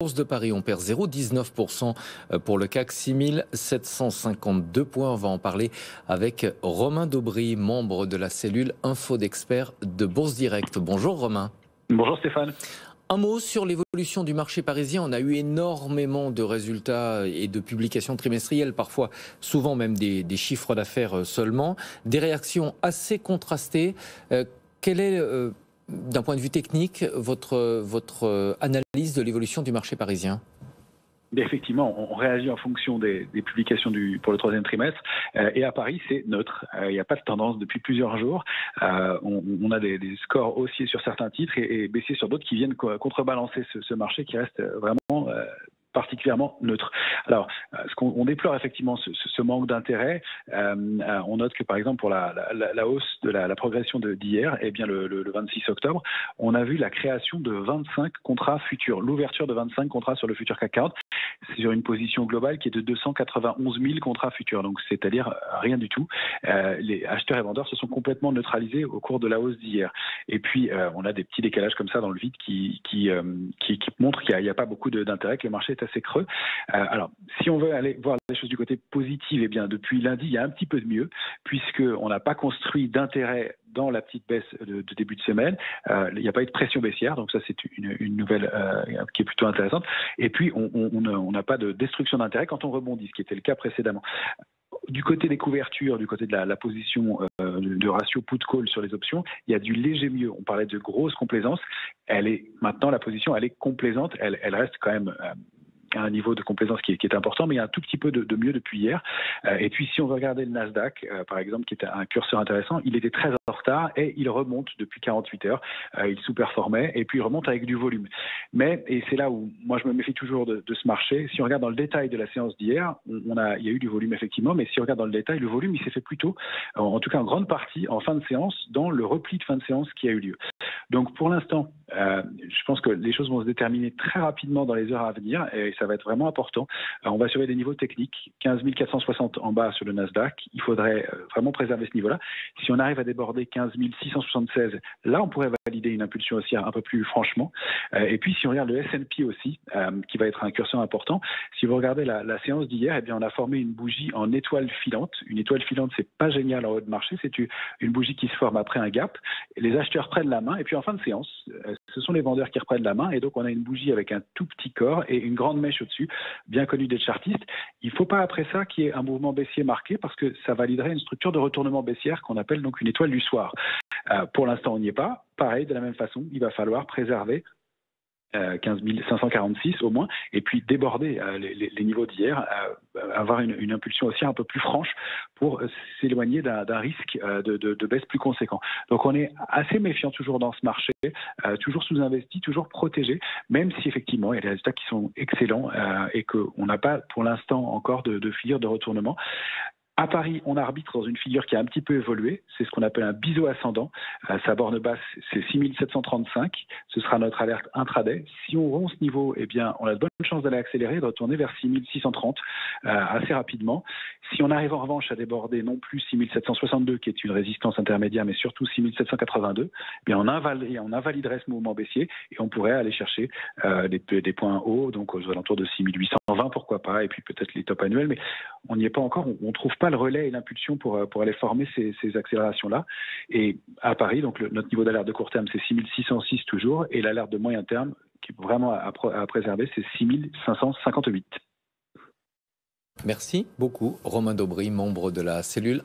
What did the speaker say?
Bourse de Paris, on perd 0,19% pour le CAC, 6752 points. On va en parler avec Romain Daubry, membre de la cellule Info d'experts de Bourse Direct. Bonjour Romain. Bonjour Stéphane. Un mot sur l'évolution du marché parisien. On a eu énormément de résultats et de publications trimestrielles, parfois, souvent même des chiffres d'affaires seulement. Des réactions assez contrastées. Quelle est, d'un point de vue technique, votre analyse de l'évolution du marché parisien ? Effectivement, on réagit en fonction des publications pour le troisième trimestre. Et à Paris, c'est neutre. Il n'y a pas de tendance depuis plusieurs jours. On a des scores haussiers sur certains titres et baissiers sur d'autres qui viennent contrebalancer ce marché qui reste vraiment particulièrement neutre. Alors, on déplore effectivement ce manque d'intérêt. On note que, par exemple, pour la hausse de la progression d'hier, eh bien le 26 octobre, on a vu la création de 25 contrats futurs, l'ouverture de 25 contrats sur le futur CAC 40. C'est sur une position globale qui est de 291 000 contrats futurs, donc c'est-à-dire rien du tout. Les acheteurs et vendeurs se sont complètement neutralisés au cours de la hausse d'hier. Et puis, on a des petits décalages comme ça dans le vide qui montrent qu'il n'y a pas beaucoup d'intérêt, que le marché est assez creux. Alors, si on veut aller voir les choses du côté positif, eh bien, depuis lundi, il y a un petit peu de mieux, puisqu'on n'a pas construit d'intérêt dans la petite baisse de début de semaine. Il n'y a pas eu de pression baissière, donc ça c'est une nouvelle qui est plutôt intéressante. Et puis on n'a pas de destruction d'intérêt quand on rebondit, ce qui était le cas précédemment. Du côté des couvertures, du côté de la position de ratio put-call sur les options, il y a du léger mieux. On parlait de grosse complaisance. Maintenant, la position, elle est complaisante. Elle reste quand même à un niveau de complaisance qui est important, mais il y a un tout petit peu de mieux depuis hier. Et puis, si on veut regarder le Nasdaq, par exemple, qui est un curseur intéressant, il était très en retard et il remonte depuis 48 heures. Il sous-performait et puis il remonte avec du volume. Et c'est là où moi je me méfie toujours de ce marché. Si on regarde dans le détail de la séance d'hier, il y a eu du volume effectivement, mais si on regarde dans le détail, le volume il s'est fait plutôt, en tout cas en grande partie, en fin de séance, dans le repli de fin de séance qui a eu lieu. Donc pour l'instant, je pense que les choses vont se déterminer très rapidement dans les heures à venir et ça va être vraiment important. On va surveiller des niveaux techniques, 15 460 en bas sur le Nasdaq. Il faudrait vraiment préserver ce niveau-là. Si on arrive à déborder 15 676, là on pourrait valider une impulsion haussière un peu plus franchement. Et puis si on regarde le S&P aussi, qui va être un curseur important, si vous regardez la séance d'hier, eh bien on a formé une bougie en étoile filante. Une étoile filante, c'est pas génial en haut de marché, c'est une bougie qui se forme après un gap. Les acheteurs prennent la main et puis en fin de séance, ce sont les vendeurs qui reprennent la main et donc on a une bougie avec un tout petit corps et une grande mèche au-dessus, bien connue des chartistes. Il ne faut pas après ça qu'il y ait un mouvement baissier marqué parce que ça validerait une structure de retournement baissière qu'on appelle donc une étoile du soir. Pour l'instant, on n'y est pas. Pareil, de la même façon, il va falloir préserver 15 546 au moins, et puis déborder les niveaux d'hier, avoir une impulsion aussi un peu plus franche pour s'éloigner d'un risque de baisse plus conséquent. Donc on est assez méfiant toujours dans ce marché, toujours sous-investi, toujours protégé, même si effectivement il y a des résultats qui sont excellents et qu'on n'a pas pour l'instant encore de figure de retournement. À Paris, on arbitre dans une figure qui a un petit peu évolué. C'est ce qu'on appelle un biseau ascendant. Sa borne basse, c'est 6735. Ce sera notre alerte intraday. Si on rompt ce niveau, eh bien, on a de bonnes chances d'aller accélérer et de retourner vers 6630 assez rapidement. Si on arrive en revanche à déborder non plus 6762, qui est une résistance intermédiaire, mais surtout 6782, eh bien, on invaliderait ce mouvement baissier et on pourrait aller chercher des points hauts, donc aux alentours de 6820, pourquoi pas, et puis peut-être les tops annuels, mais on n'y est pas encore. On ne trouve pas le relais et l'impulsion pour aller former ces accélérations-là. Et à Paris, donc notre niveau d'alerte de court terme, c'est 6606 toujours, et l'alerte de moyen terme, qui est vraiment à préserver, c'est 6558. Merci beaucoup, Romain Daubry, membre de la cellule